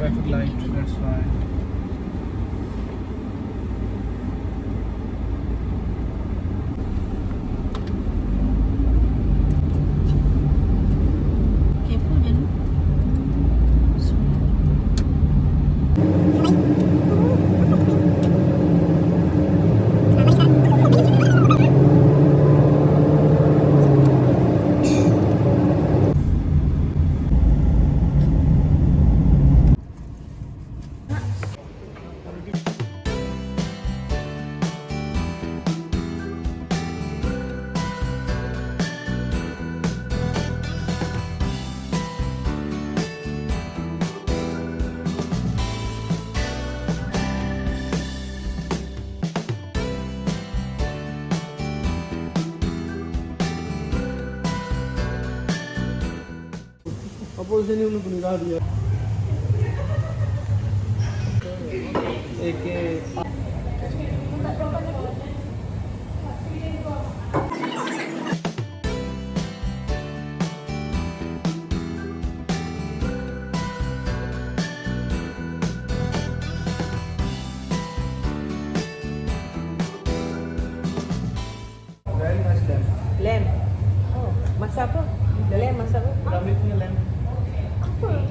traffic light, that's why. Careful, Jan. Apa sini udah punya dia? Eke. Very nice lamb. Lamb. Oh, masak apa? Lamb masak apa? Ramli punya lamb.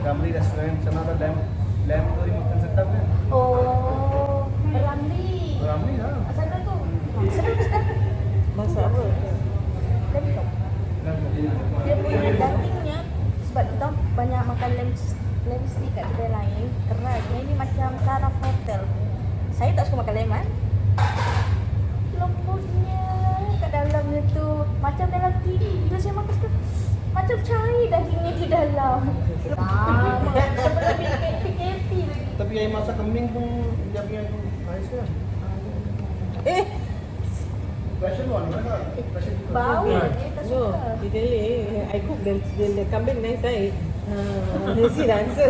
Ramli restaurant sana ada lamb. Lamb tu makan sedap kan? Oh, Ramli. Ramli lah. Sana tu. Sedap. Masak apa? Lamb chop. Lamb. Dia punya dagingnya sebab kita banyak makan lamb stick kat kedai lain, keratnya ini macam taraf hotel. Saya tak suka makan lemon. Lembutnya kat dalamnya tu macam dalam TV. Bila saya makan tu macam cair dagingnya di dalam. Seperti PKP lagi. Tapi yang masak kambing pun dia punya itu nice kan? Fashion one kan? Fashion juga. Bau Yeah. dia tak No, suka. literally, I cook the kambing nice side. Nasi the answer.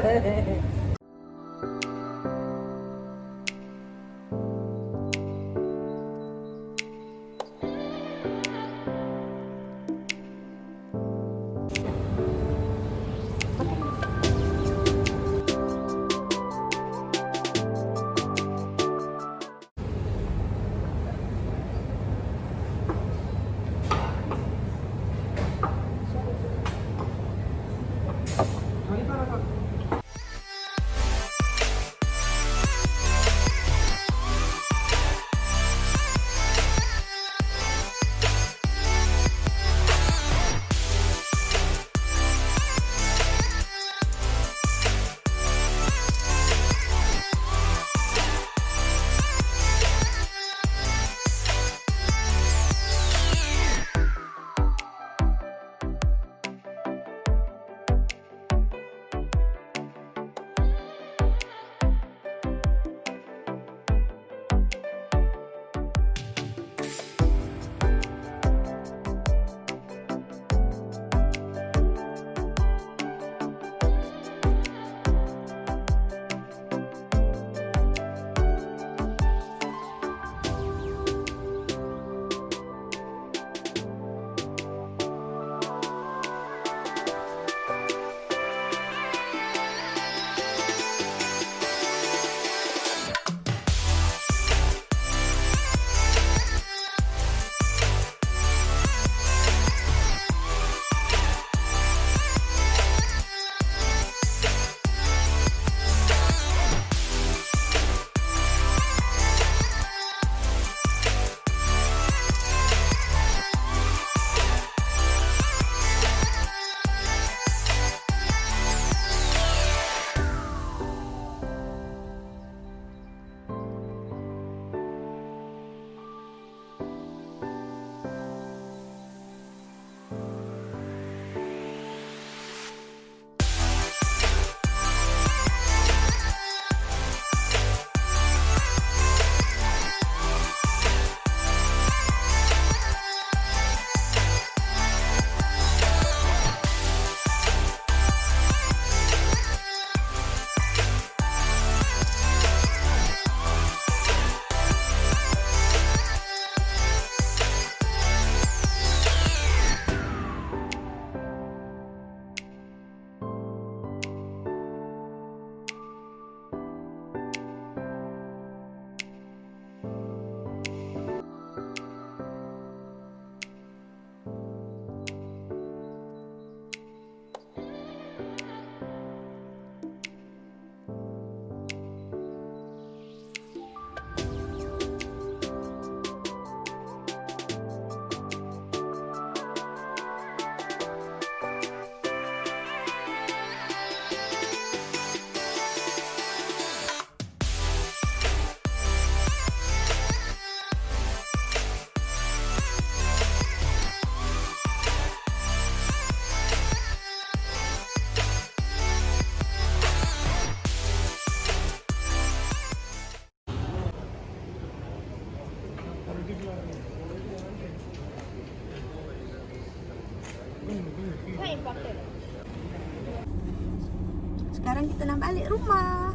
Sekarang kita nak balik rumah.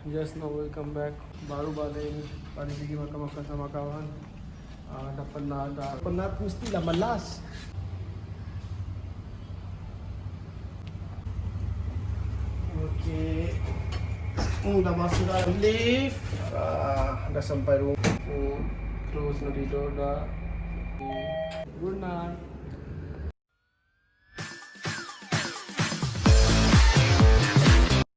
Just now welcome back. Baru balik. Tadi pergi makan-makan sama kawan. Dah penat mestilah malas. Okay. Dah masuk dalam lift. Dah sampai rumah. Terus nak tidur dah. Good night.